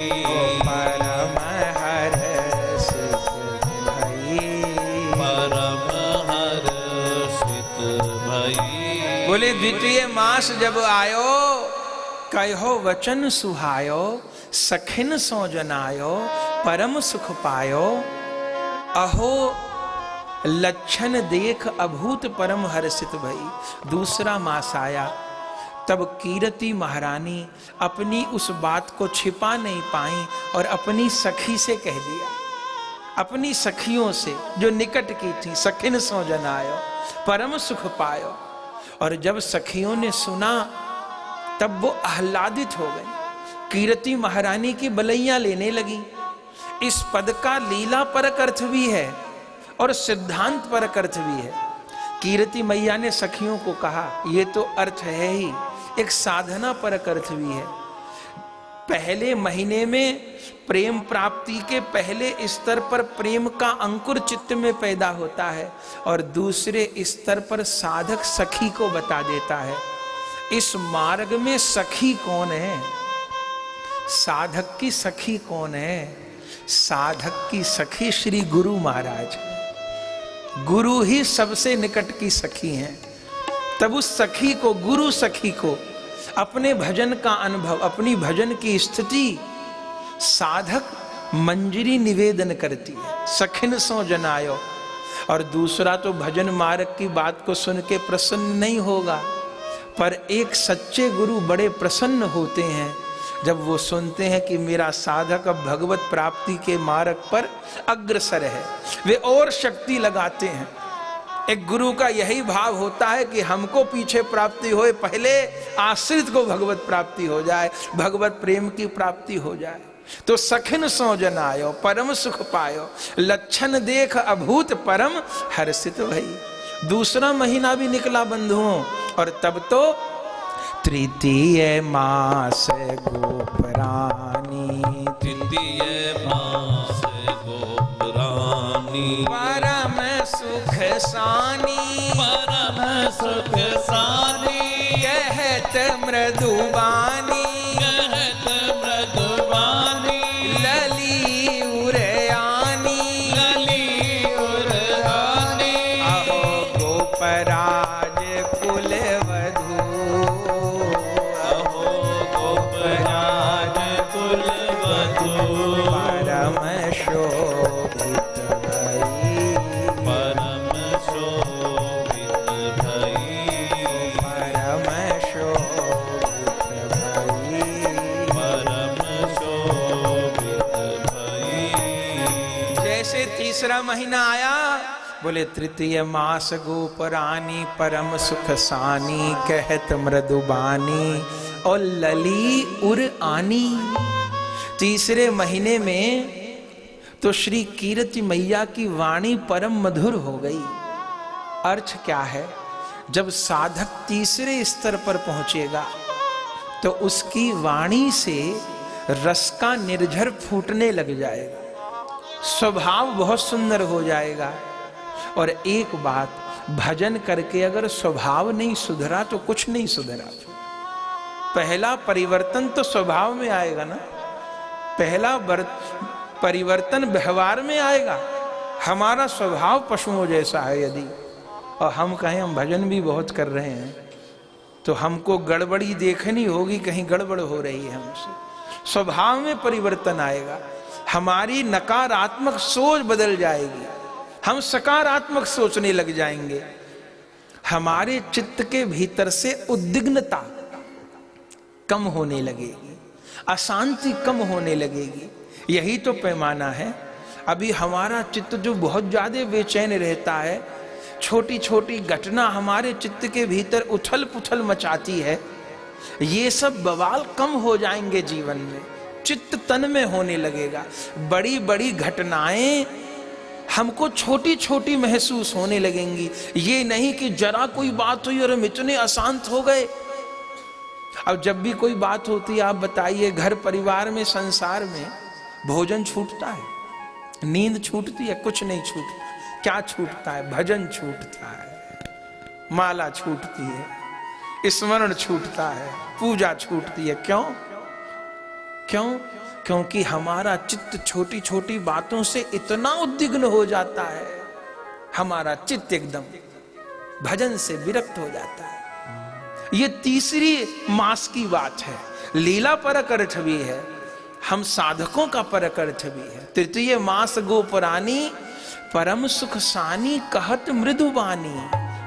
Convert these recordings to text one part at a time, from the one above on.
परम हर्षित भई, परम हर्षित भई। बोले द्वितीय मास जब आयो, कहो वचन सुहायो, सखिन सो जनायो, परम सुख पायो। अहो लक्षण देख अभूत परम हर्षित भई। दूसरा मास आया, तब कीरति महारानी अपनी उस बात को छिपा नहीं पाई और अपनी सखी से कह दिया, अपनी सखियों से जो निकट की थी, सखिन सो जनायो, परम सुख पायो। और जब सखियों ने सुना तब वो आह्लादित हो गई, कीरति महारानी की बलैया लेने लगी। इस पद का लीला परक अर्थ भी है और सिद्धांत परक अर्थ भी है। कीरति मैया ने सखियों को कहा, ये तो अर्थ है ही, एक साधना परक अर्थ भी है। पहले महीने में प्रेम प्राप्ति के पहले स्तर पर प्रेम का अंकुर चित्त में पैदा होता है और दूसरे स्तर पर साधक सखी को बता देता है। इस मार्ग में सखी कौन है? साधक की सखी कौन है? साधक की सखी श्री गुरु महाराज। गुरु ही सबसे निकट की सखी हैं। तब उस सखी को, गुरु सखी को अपने भजन का अनुभव, अपनी भजन की स्थिति साधक मंजरी निवेदन करती है, सखिन सो जनायो। और दूसरा तो भजन मार्ग की बात को सुन के प्रसन्न नहीं होगा, पर एक सच्चे गुरु बड़े प्रसन्न होते हैं जब वो सुनते हैं कि मेरा साधक अब भगवत प्राप्ति के मार्ग पर अग्रसर है। वे और शक्ति लगाते हैं। एक गुरु का यही भाव होता है कि हमको पीछे प्राप्ति होए, पहले आश्रित को भगवत प्राप्ति हो जाए, भगवत प्रेम की प्राप्ति हो जाए। तो सखिन सो जनायो, परम सुख पायो, लक्षण देख अभूत परम हर्षित भई। दूसरा महीना भी निकला बंधुओं, और तब तो तृतीय मास गोपरानी, तृतीय मास गोपरानी, परम सुख सानी, परम सुख सानी, कहत मृदुबानी, कहत मृदुबानी, लली उरयानी, लली उरहानी। अहो गोपराज कुलवधू, अहो गोपराज कुलवधू, परम शोभित भई, परम शोभित भई, परम शोभित भई। परम शोभित भई। जैसे तीसरा महीना आया, बोले तृतीय मास गोपरानी, परम सुख सानी, कहत मृदुबानी, और लली उर आनी। तीसरे महीने में तो श्री कीरति मैया की वाणी परम मधुर हो गई। अर्थ क्या है? जब साधक तीसरे स्तर पर पहुंचेगा तो उसकी वाणी से रस का निर्झर फूटने लग जाएगा, स्वभाव बहुत सुंदर हो जाएगा। और एक बात, भजन करके अगर स्वभाव नहीं सुधरा तो कुछ नहीं सुधरा। पहला परिवर्तन तो स्वभाव में आएगा ना, पहला परिवर्तन व्यवहार में आएगा। हमारा स्वभाव पशुओं जैसा है यदि, और हम कहें हम भजन भी बहुत कर रहे हैं, तो हमको गड़बड़ी देखनी होगी, कहीं गड़बड़ हो रही है हमसे। स्वभाव में परिवर्तन आएगा, हमारी नकारात्मक सोच बदल जाएगी, हम सकारात्मक सोचने लग जाएंगे। हमारे चित्त के भीतर से उद्विग्नता कम होने लगेगी, अशांति कम होने लगेगी। यही तो पैमाना है। अभी हमारा चित्त जो बहुत ज्यादा बेचैन रहता है, छोटी छोटी घटना हमारे चित्त के भीतर उथल पुथल मचाती है, ये सब बवाल कम हो जाएंगे जीवन में, चित्त तन में होने लगेगा। बड़ी बड़ी घटनाएं हमको छोटी छोटी महसूस होने लगेंगी। ये नहीं कि जरा कोई बात हुई और हम इतने अशांत हो गए। अब जब भी कोई बात होती है, आप बताइए, घर परिवार में, संसार में भोजन छूटता है, नींद छूटती है? कुछ नहीं छूटता। क्या छूटता है? भजन छूटता है, माला छूटती है, स्मरण छूटता है, पूजा छूटती है। क्यों? क्यों? क्योंकि हमारा चित्त छोटी छोटी बातों से इतना उद्विग्न हो जाता है, हमारा चित्त एकदम भजन से विरक्त हो जाता है। ये तीसरी मास की बात है। लीला परक अर्थ भी है, हम साधकों का परक अर्थ भी है। तृतीय मास गोपुरानी परम सुख सानी कहत मृदुबानी।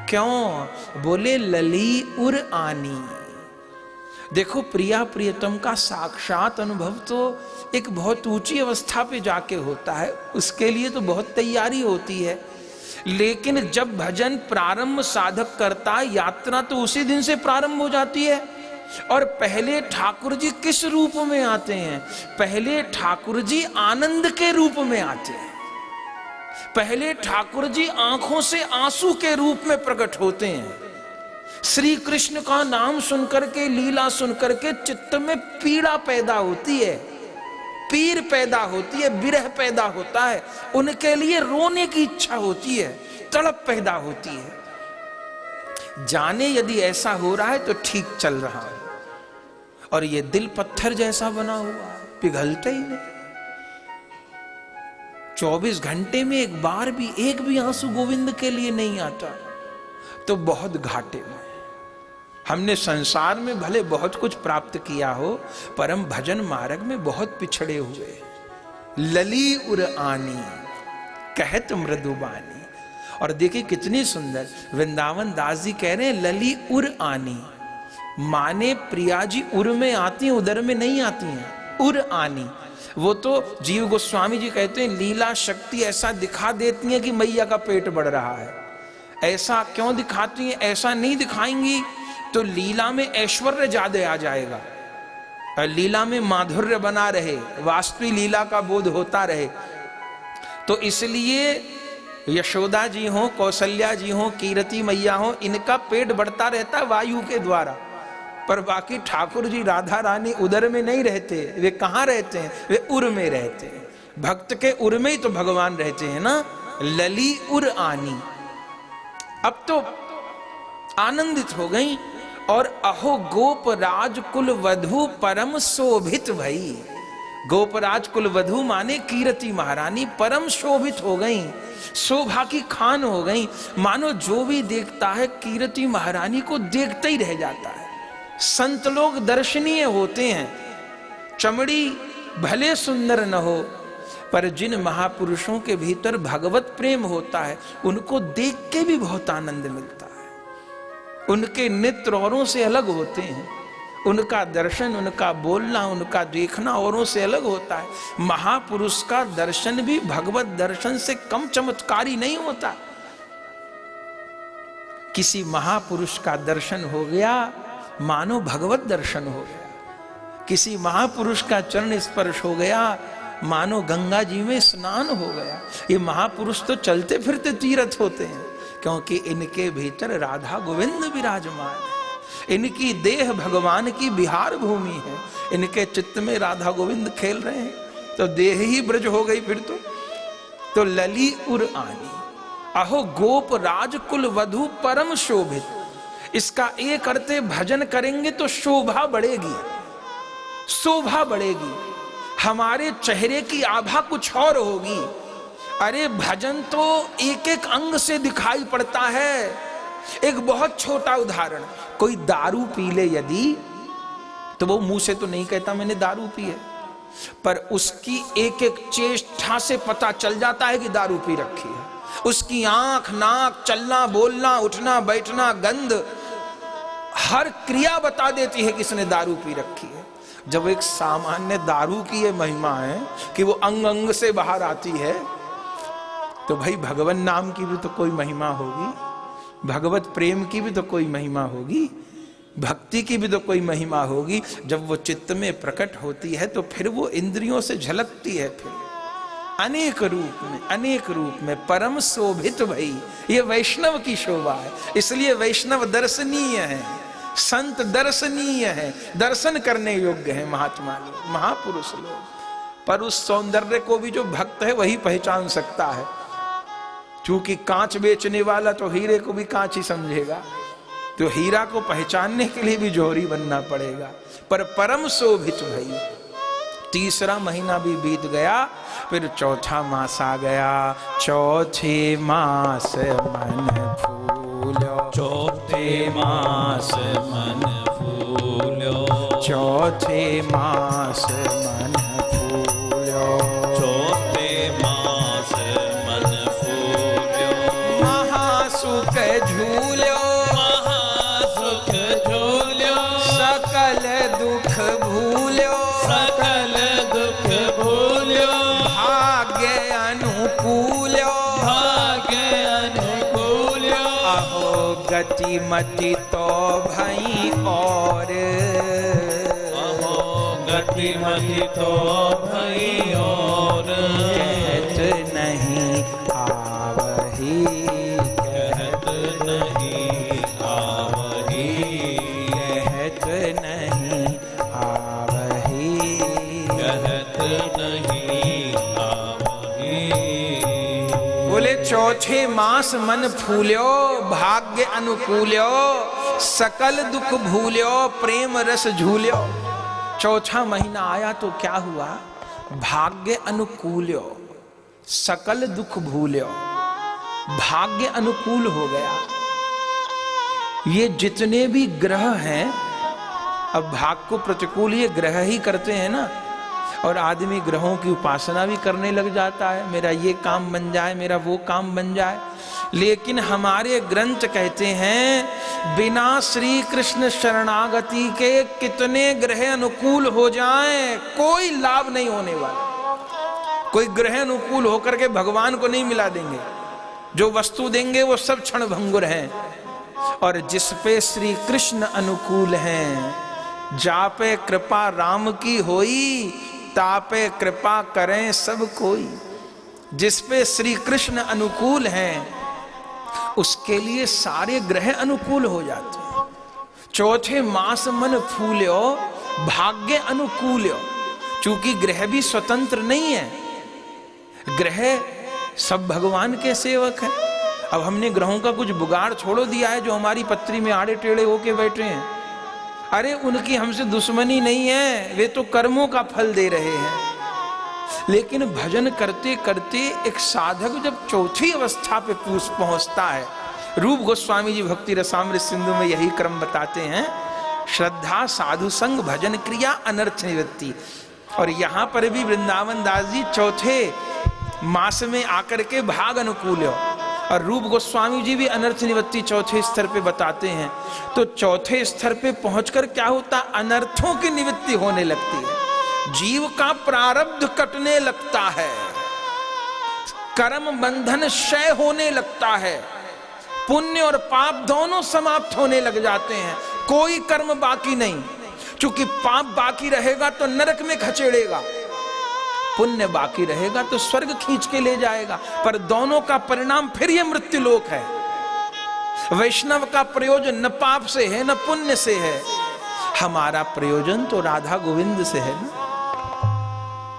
क्यों? बोले लली उर आनी। देखो प्रिया प्रियतम का साक्षात अनुभव तो एक बहुत ऊंची अवस्था पे जाके होता है, उसके लिए तो बहुत तैयारी होती है। लेकिन जब भजन प्रारंभ साधक करता है, यात्रा तो उसी दिन से प्रारंभ हो जाती है। और पहले ठाकुर जी किस रूप में आते हैं? पहले ठाकुर जी आनंद के रूप में आते हैं। पहले ठाकुर जी आंखों से आंसू के रूप में प्रकट होते हैं। श्री कृष्ण का नाम सुनकर के, लीला सुनकर के चित्त में पीड़ा पैदा होती है, पीर पैदा होती है, विरह पैदा होता है, उनके लिए रोने की इच्छा होती है, तड़प पैदा होती है। जाने यदि ऐसा हो रहा है तो ठीक चल रहा है, और ये दिल पत्थर जैसा बना हुआ है, पिघलता ही नहीं। 24 घंटे में एक भी आंसू गोविंद के लिए नहीं आता तो बहुत घाटे में। हमने संसार में भले बहुत कुछ प्राप्त किया हो, परम भजन मार्ग में बहुत पिछड़े हुए। लली उर आनी कहत मृदुबानी। और देखिए कितनी सुंदर वृंदावन दास जी कह रहे हैं लली उर आनी, माने प्रिया जी उर में आती हैं, उदर में नहीं आती हैं। उर आनी, वो तो जीव गोस्वामी जी कहते हैं लीला शक्ति ऐसा दिखा देती है कि मैया का पेट बढ़ रहा है। ऐसा क्यों दिखाती हैं? ऐसा नहीं दिखाएंगी तो लीला में ऐश्वर्य ज्यादा आ जाएगा, और लीला में माधुर्य बना रहे, वास्तविक लीला का बोध होता रहे। तो इसलिए यशोदा जी हो, कौशल्या जी हो, कीरति मैया हो, इनका पेट बढ़ता रहता वायु के द्वारा। पर बाकी ठाकुर जी राधा रानी उदर में नहीं रहते, वे कहाँ रहते हैं? वे उर में रहते हैं। भक्त के उर में ही तो भगवान रहते हैं ना। लली उर आनी, अब तो आनंदित हो गई। और अहो गोप राज कुल वधु परम शोभित भई। गोपराज कुल वधु माने कीरति महारानी परम शोभित हो गई, शोभा की खान हो गई। मानो जो भी देखता है कीरति महारानी को देखते ही रह जाता है। संत लोग दर्शनीय होते हैं, चमड़ी भले सुंदर न हो, पर जिन महापुरुषों के भीतर भगवत प्रेम होता है उनको देख के भी बहुत आनंद मिलता है। उनके नेत्र औरों से अलग होते हैं, उनका दर्शन, उनका बोलना, उनका देखना औरों से अलग होता है। महापुरुष का दर्शन भी भगवत दर्शन से कम चमत्कारी नहीं होता। किसी महापुरुष का दर्शन हो गया मानो भगवत दर्शन हो गया। किसी महापुरुष का चरण स्पर्श हो गया मानो गंगा जी में स्नान हो गया। ये महापुरुष तो चलते फिरते तीर्थ होते हैं, क्योंकि इनके भीतर राधा गोविंद विराजमान है। इनकी देह भगवान की विहार भूमि है। इनके चित्त में राधा गोविंद खेल रहे हैं तो देह ही ब्रज हो गई फिर तो लली उर आनी। अहो गोप राजकुल वधु परम शोभित। इसका एक अर्थ भजन करेंगे तो शोभा बढ़ेगी, शोभा बढ़ेगी, हमारे चेहरे की आभा कुछ और होगी। अरे भजन तो एक एक अंग से दिखाई पड़ता है। एक बहुत छोटा उदाहरण, कोई दारू पी ले यदि, तो वो मुंह से तो नहीं कहता मैंने दारू पी है, पर उसकी एक एक चेष्टा से पता चल जाता है कि दारू पी रखी है। उसकी आंख, नाक, चलना, बोलना, उठना, बैठना, गंध, हर क्रिया बता देती है कि इसने दारू पी रखी है। जब एक सामान्य दारू की ये महिमा है कि वो अंग अंग से बाहर आती है, तो भाई भगवान नाम की भी तो कोई महिमा होगी, भगवत प्रेम की भी तो कोई महिमा होगी, भक्ति की भी तो कोई महिमा होगी। जब वो चित्त में प्रकट होती है तो फिर वो इंद्रियों से झलकती है, फिर अनेक रूप में परम शोभित भई। ये वैष्णव की शोभा है, इसलिए वैष्णव दर्शनीय है, संत दर्शनीय है, दर्शन करने योग्य है महात्मा लोग, महापुरुष लोग। पर उस सौंदर्य को भी जो भक्त है वही पहचान सकता है। क्योंकि कांच बेचने वाला तो हीरे को भी कांच ही समझेगा, तो हीरा को पहचानने के लिए भी जोहरी बनना पड़ेगा। पर परम शोभित भई, तीसरा महीना भी बीत गया, फिर चौथा मास आ गया। चौथे मास मन फूलो, चौथे मास मन फूलो, चौथे मास मन फूलो, चौथे मास मन फूलो, महासुख झूलो, महासुख झूलो, सकल दुख भूलो, सकल दुख भूलो, भाग्य अनुकूलो, भाग्य अनुकूलो, अहो गति मति तो भई और, अहो गति मति तो भई और, कहत नहीं आवही, कहत नहीं आवही, कहत नहीं आवही। कहत नहीं आवही। बोले चौथे मास मन फूल्यो, भाग्य अनुकूल्यो, सकल दुख भूल्यो, प्रेम रस झूल्यो। चौथा महीना आया तो क्या हुआ? भाग्य अनुकूल्यो, सकल दुख भूल्यो, भाग्य अनुकूल हो गया। ये जितने भी ग्रह हैं, अब भाग को प्रतिकूल ये ग्रह ही करते हैं ना, और आदमी ग्रहों की उपासना भी करने लग जाता है, मेरा ये काम बन जाए, मेरा वो काम बन जाए। लेकिन हमारे ग्रंथ कहते हैं बिना श्री कृष्ण शरणागति के कितने ग्रह अनुकूल हो जाएं, कोई लाभ नहीं होने वाला। कोई ग्रह अनुकूल होकर के भगवान को नहीं मिला देंगे, जो वस्तु देंगे वो सब क्षण भंगुर हैं। और जिस पे श्री कृष्ण अनुकूल हैं, जापे कृपा राम की होई, तापे कृपा करें सब कोई। जिस पे श्री कृष्ण अनुकूल हैं, उसके लिए सारे ग्रह अनुकूल हो जाते हैं। चौथे मास मन फूल्यो, भाग्य अनुकूल्यो। चूंकि ग्रह भी स्वतंत्र नहीं है, ग्रह सब भगवान के सेवक हैं। अब हमने ग्रहों का कुछ बुगाड़ छोड़ो दिया है, जो हमारी पत्री में आड़े टेढ़े होके बैठे हैं। अरे उनकी हमसे दुश्मनी नहीं है, वे तो कर्मों का फल दे रहे हैं। लेकिन भजन करते करते एक साधक जब चौथी अवस्था पे पहुंचता है, रूप गोस्वामी जी भक्ति रसामृत सिंधु में यही क्रम बताते हैं, श्रद्धा साधु संग भजन क्रिया अनर्थ निवृत्ति। और यहां पर भी वृंदावन दास जी चौथे मास में आकर के भाग अनुकूल हो, और रूप गोस्वामी जी भी अनर्थ निवृत्ति चौथे स्तर पे बताते हैं। तो चौथे स्तर पे पहुंचकर क्या होता? अनर्थों की निवृत्ति होने लगती है, जीव का प्रारब्ध कटने लगता है, कर्म बंधन क्षय होने लगता है, पुण्य और पाप दोनों समाप्त होने लग जाते हैं, कोई कर्म बाकी नहीं। क्योंकि पाप बाकी रहेगा तो नरक में खचेड़ेगा, पुण्य बाकी रहेगा तो स्वर्ग खींच के ले जाएगा, पर दोनों का परिणाम फिर ये मृत्यु लोक है। वैष्णव का प्रयोजन न पाप से है न पुण्य से है, हमारा प्रयोजन तो राधा गोविंद से है ना,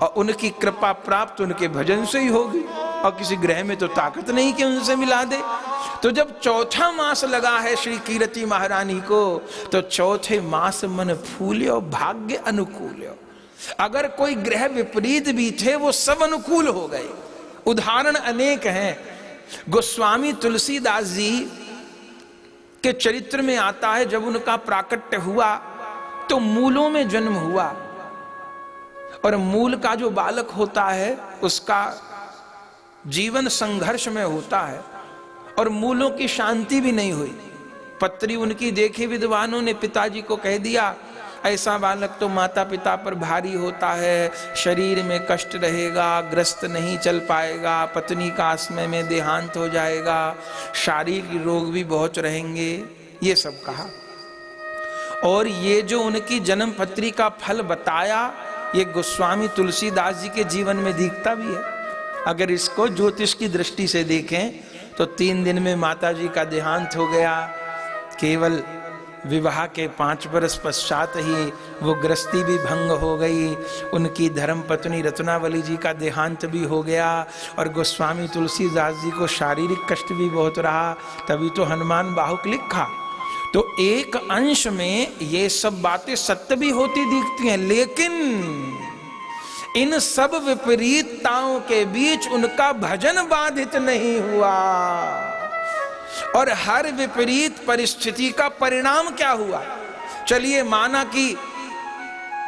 और उनकी कृपा प्राप्त उनके भजन से ही होगी, और किसी ग्रह में तो ताकत नहीं कि उनसे मिला दे। तो जब चौथा मास लगा है श्री कीरति महारानी को, तो चौथे मास मन फूल्यो, भाग्य अनुकूल्यो। अगर कोई ग्रह विपरीत भी थे, वो सब अनुकूल हो गए। उदाहरण अनेक हैं। गोस्वामी तुलसीदास जी के चरित्र में आता है, जब उनका प्राकट्य हुआ तो मूलों में जन्म हुआ, और मूल का जो बालक होता है उसका जीवन संघर्ष में होता है, और मूलों की शांति भी नहीं हुई। पत्री उनकी देखी विद्वानों ने पिताजी को कह दिया, ऐसा बालक तो माता पिता पर भारी होता है, शरीर में कष्ट रहेगा, ग्रस्त नहीं चल पाएगा, पत्नी का आस्मे में देहांत हो जाएगा, शारीरिक रोग भी बहुत रहेंगे, ये सब कहा। और ये जो उनकी जन्म पत्री का फल बताया, ये गोस्वामी तुलसीदास जी के जीवन में दिखता भी है। अगर इसको ज्योतिष की दृष्टि से देखें तो 3 दिन में माता जी का देहांत हो गया, केवल विवाह के 5 वर्ष पश्चात ही वो गृहस्थी भी भंग हो गई, उनकी धर्म पत्नी रत्नावली जी का देहांत भी हो गया, और गोस्वामी तुलसीदास जी को शारीरिक कष्ट भी बहुत रहा, तभी तो हनुमान बाहुक लिखा। तो एक अंश में ये सब बातें सत्य भी होती दिखती हैं, लेकिन इन सब विपरीतताओं के बीच उनका भजन बाधित नहीं हुआ। और हर विपरीत परिस्थिति का परिणाम क्या हुआ? चलिए माना कि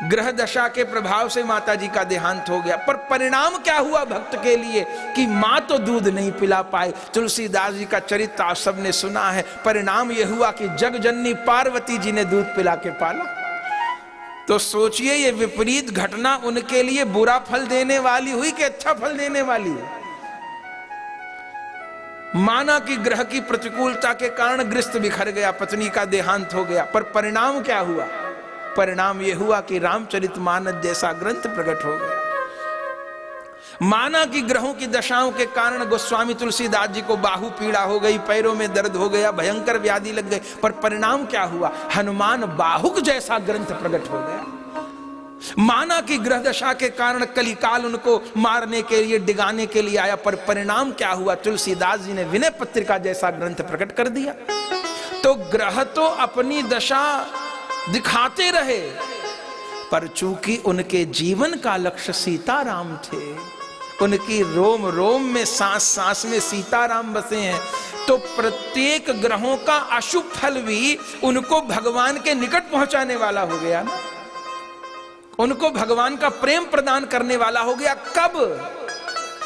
ग्रह दशा के प्रभाव से माता जी का देहांत हो गया, पर परिणाम क्या हुआ भक्त के लिए कि मां तो दूध नहीं पिला पाए। तुलसीदास जी का चरित्र आप सबने सुना है। परिणाम यह हुआ कि जगजननी पार्वती जी ने दूध पिला के पाला। तो सोचिए ये विपरीत घटना उनके लिए बुरा फल देने वाली हुई कि अच्छा फल देने वाली है? माना कि ग्रह की प्रतिकूलता के कारण गृहस्थ बिखर गया, पत्नी का देहांत हो गया, पर परिणाम क्या हुआ? परिणाम यह हुआ कि रामचरितमानस जैसा ग्रंथ प्रकट हो गया। माना कि ग्रहों की दशाओं के कारण गोस्वामी तुलसीदास जी को बाहु पीड़ा हो गई, पैरों में दर्द हो गया, भयंकर व्याधि लग गई, पर परिणाम क्या हुआ? हनुमान बाहुक जैसा ग्रंथ प्रकट हो गया। माना कि ग्रह दशा के कारण कलिकाल उनको मारने के लिए, डिगाने के लिए आया, पर परिणाम क्या हुआ? तुलसीदास जी ने विनय पत्रिका जैसा ग्रंथ प्रकट कर दिया। तो ग्रह तो अपनी दशा दिखाते रहे, पर चूंकि उनके जीवन का लक्ष्य सीताराम थे, उनकी रोम रोम में, सांस सांस में सीताराम बसे हैं, तो प्रत्येक ग्रहों का अशुभ फल भी उनको भगवान के निकट पहुंचाने वाला हो गया ना, उनको भगवान का प्रेम प्रदान करने वाला हो गया। कब?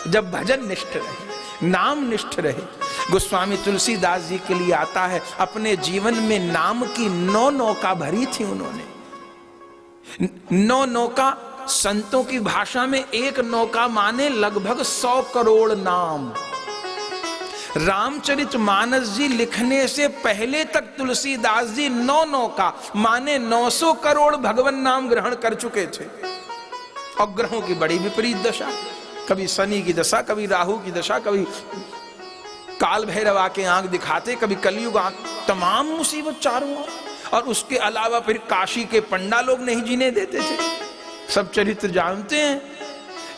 जब भजन निष्ठ रहे, नाम निष्ठ रहे। गोस्वामी तुलसीदास जी के लिए आता है, अपने जीवन में नाम की 9 नौका भरी थी उन्होंने। 9 नौका, संतों की भाषा में एक नौका माने लगभग 100 करोड़ नाम। रामचरितमानस जी लिखने से पहले तक तुलसीदास जी 9 नौका माने 900 करोड़ भगवान नाम ग्रहण कर चुके थे। और ग्रहों की बड़ी विपरीत दशा, कभी शनि की दशा, कभी राहु की दशा, कभी काल भैरव आके आंख दिखाते, कभी कलयुग आंख, तमाम मुसीबत चारों ओर। और उसके अलावा फिर काशी के पंडा लोग नहीं जीने देते थे, सब चरित्र जानते हैं।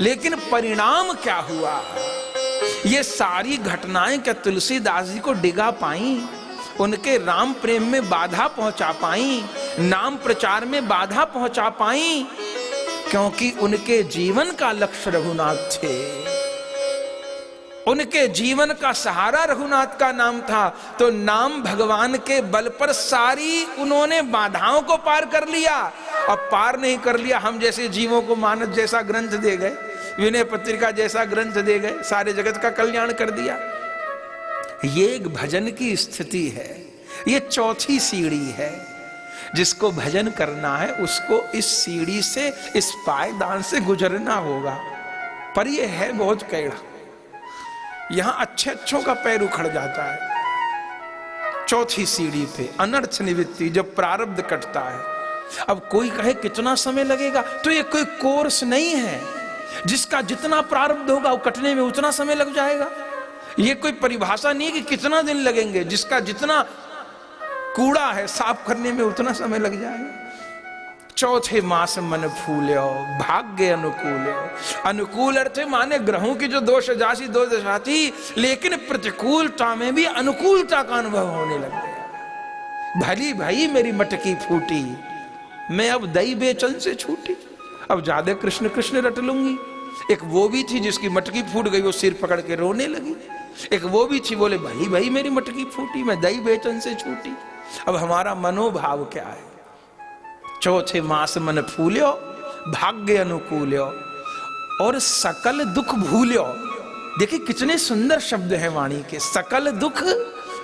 लेकिन परिणाम क्या हुआ? ये सारी घटनाएं क्या तुलसीदास जी को डिगा पाई? उनके राम प्रेम में बाधा पहुंचा पाई? नाम प्रचार में बाधा पहुंचा पाई? क्योंकि उनके जीवन का लक्ष्य रघुनाथ थे, उनके जीवन का सहारा रघुनाथ का नाम था। तो नाम भगवान के बल पर सारी उन्होंने बाधाओं को पार कर लिया। अब पार नहीं कर लिया, हम जैसे जीवों को मानस जैसा ग्रंथ दे गए, विनय पत्रिका जैसा ग्रंथ दे गए, सारे जगत का कल्याण कर दिया। ये एक भजन की स्थिति है, ये चौथी सीढ़ी है। जिसको भजन करना है उसको इस सीढ़ी से, इस पायदान से गुजरना होगा। पर यह है बहुत कैड़ा, यहां अच्छे अच्छों का पैर उखड़ जाता है। चौथी सीढ़ी पे अनर्थ निवृत्ति, जब प्रारब्ध कटता है। अब कोई कहे कितना समय लगेगा, तो ये कोई कोर्स नहीं है। जिसका जितना प्रारब्ध होगा वो कटने में उतना समय लग जाएगा। ये कोई परिभाषा नहीं है कि कितना दिन लगेंगे। जिसका जितना कूड़ा है साफ करने में उतना समय लग जाएगा। चौथे मास मन फूल्यो भाग्य अनुकूल्यो। अनुकूल अर्थ माने ग्रहों की जो दोष जासी दो दशा थी, लेकिन प्रतिकूलता में भी अनुकूलता का अनुभव होने लग गया। भली भाई मेरी मटकी फूटी, मैं अब दही बेचन से छूटी, अब ज्यादा कृष्ण कृष्ण रट लूंगी। एक वो भी थी जिसकी मटकी फूट गई, वो सिर पकड़ के रोने लगी। एक वो भी थी, बोले भली भाई मेरी मटकी फूटी, मैं दही बेचन से छूटी। अब हमारा मनोभाव क्या है? चौथे मास मन फूल्यो भाग्य अनुकूल्यो और सकल दुख भूल्यो। देखिए कितने सुंदर शब्द हैं वाणी के। सकल दुख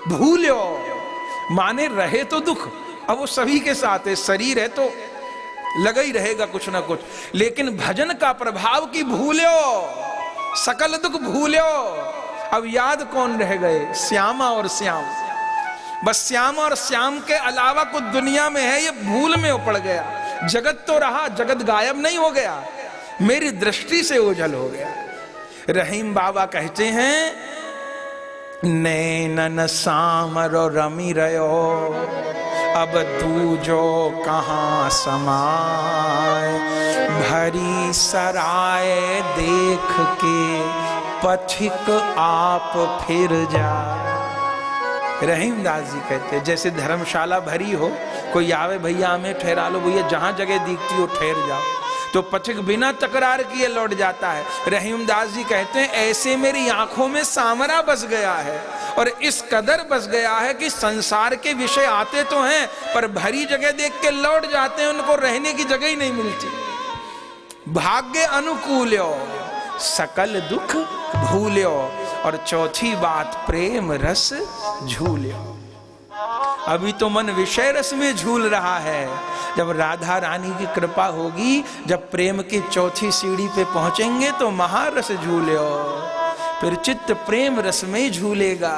भूल्यो माने रहे तो दुख, अब वो सभी के साथ है। शरीर है तो लगा ही रहेगा कुछ ना कुछ, लेकिन भजन का प्रभाव की भूल्यो, सकल दुख भूल्यो। अब याद कौन रह गए? श्यामा और श्याम। बस श्याम और श्याम के अलावा कुछ दुनिया में है, ये भूल में उपड़ गया। जगत तो रहा, जगत गायब नहीं हो गया, मेरी दृष्टि से ओझल हो गया। रहीम बाबा कहते हैं, नैनन सामरो रमी रयो, अब दूजो कहाँ समाए, भरी सराय देख के पथिक आप फिर जाए। रहीमदास जी कहते हैं, जैसे धर्मशाला भरी हो, कोई आवे भैया हमें ठहरा लो, भैया जहां जगह दिखती हो ठहर जाओ। तो पथिक बिना तकरार किए लौट जाता है। रहीमदास जी कहते हैं ऐसे मेरी आंखों में सामरा बस गया है, और इस कदर बस गया है कि संसार के विषय आते तो हैं पर भरी जगह देख के लौट जाते हैं, उनको रहने की जगह ही नहीं मिलती। भाग्य अनुकूल्यो सकल दुख भूल्यो, और चौथी बात प्रेम रस झूल्यो। अभी तो मन विषय रस में झूल रहा है, जब राधा रानी की कृपा होगी, जब प्रेम की चौथी सीढ़ी पे पहुंचेंगे तो महारस झूल्यो, फिर चित्त प्रेम रस में झूलेगा।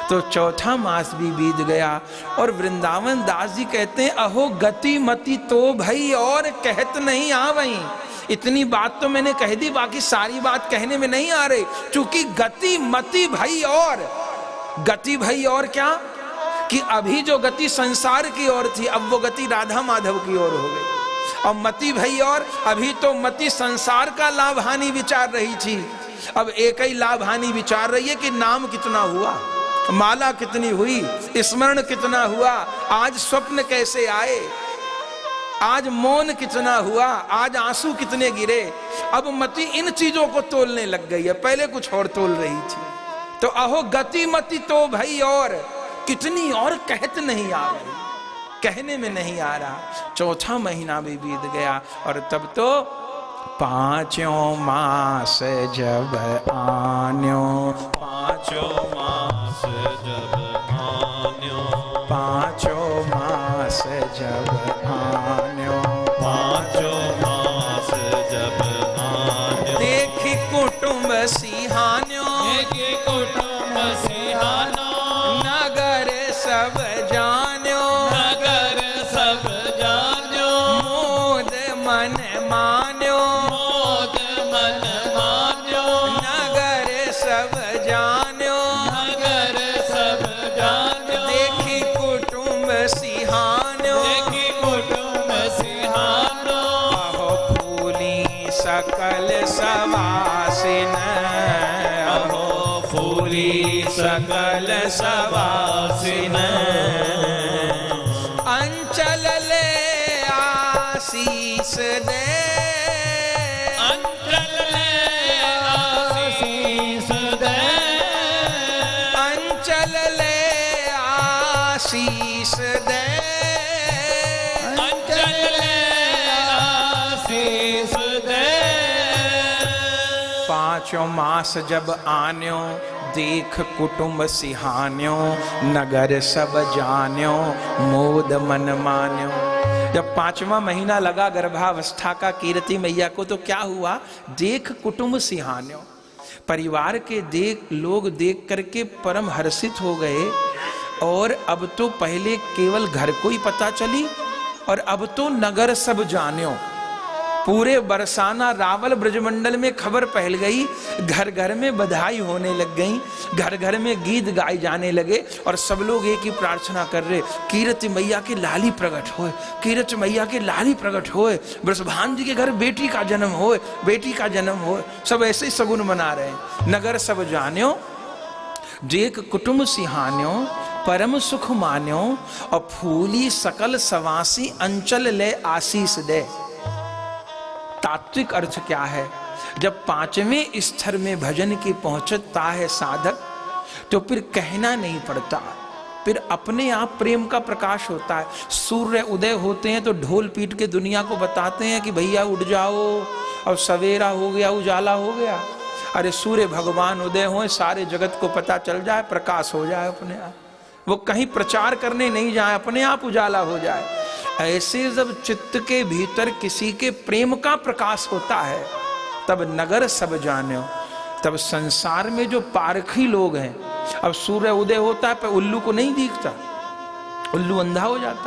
तो चौथा मास भी बीत गया, और वृंदावन दास जी कहते हैं अहो गति मति तो भई और कहत नहीं आ वही। इतनी बात तो मैंने कह दी, बाकी सारी बात कहने में नहीं आ रही, क्योंकि गति मति भई और गति भई और क्या कि अभी जो गति संसार की ओर थी, अब वो गति राधा माधव की ओर हो गई। और मति भई और अभी तो मति संसार का लाभ हानि विचार रही थी, अब एक ही लाभ हानि विचार रही है कि नाम कितना हुआ, माला कितनी हुई, स्मरण कितना हुआ, आज स्वप्न कैसे आए, आज मौन कितना हुआ, आज आंसू कितने गिरे। अब मति इन चीजों को तोलने लग गई है, पहले कुछ और तोल रही थी। तो अहो गति मति तो भई और कितनी और कहत नहीं आ रही, कहने में नहीं आ रहा। चौथा महीना भी बीत गया, और तब तो पांचों मास जब आन्यो, पांचों मास जब आन्यो, पांचों मास जब आन्यो, पांचों मास जब आन्यो, देखी कुटुंब सिहान्यो, देखी कुटुंब सिहानो, नगर सब जान्यो, नगर सब जान्यो, मोद मन मान्यो, मोद मन मान्यो, नगर सब जान्यो, नगर सब जान्यो, देखी कुटुंब सिहान्यो, देखी कुटुंब सिहानो, अहो फूली सकल सवासिन, अहो फूली सकल सवासिन, अंचल ले आशीष दे, अंचल ले आशीष दे, अंचल ले आशीष दे, अंचल ले आशीष दे। पांचों मास जब आन्यो, देख कुटुंब सिहान्यो, नगर सब जान्यो, मोद मन मान्यो। जब पांचवा महीना लगा गर्भावस्था का कीर्ति मैया को, तो क्या हुआ, देख कुटुंब सिहान्यो, परिवार के लोग देख करके परम हर्षित हो गए। और अब तो पहले केवल घर को ही पता चली, और अब तो नगर सब जान्यो, पूरे बरसाना रावल ब्रजमंडल में खबर फैल गई, घर घर में बधाई होने लग गई, घर घर में गीत गाए जाने लगे, और सब लोग एक ही प्रार्थना कर रहे, कीर्ति मैया के लाली प्रकट होए, कीर्ति मैया के लाली प्रकट होए, वृषभान जी के घर बेटी का जन्म होए, बेटी का जन्म होए। सब ऐसे ही सगुन मना रहे हैं। नगर सब जान्यो, देख कुटुंब सिहान्यो, परम सुख मान्यो, और फूली सकल सवासी अंचल ले आशीष दे। तात्विक अर्थ क्या है, जब पांचवें स्तर में भजन की पहुंचता है साधक, तो फिर कहना नहीं पड़ता, फिर अपने आप प्रेम का प्रकाश होता है। सूर्य उदय होते हैं तो ढोल पीट के दुनिया को बताते हैं कि भैया उठ जाओ, अब सवेरा हो गया, उजाला हो गया। अरे सूर्य भगवान उदय हो, सारे जगत को पता चल जाए, प्रकाश हो जाए अपने आप, वो कहीं प्रचार करने नहीं जाए, अपने आप उजाला हो जाए। ऐसे जब चित्त के भीतर किसी के प्रेम का प्रकाश होता है, तब नगर सब जान्यो, तब संसार में जो पारखी लोग हैं, अब सूर्य उदय होता है पर उल्लू को नहीं दिखता, उल्लू अंधा हो जाता।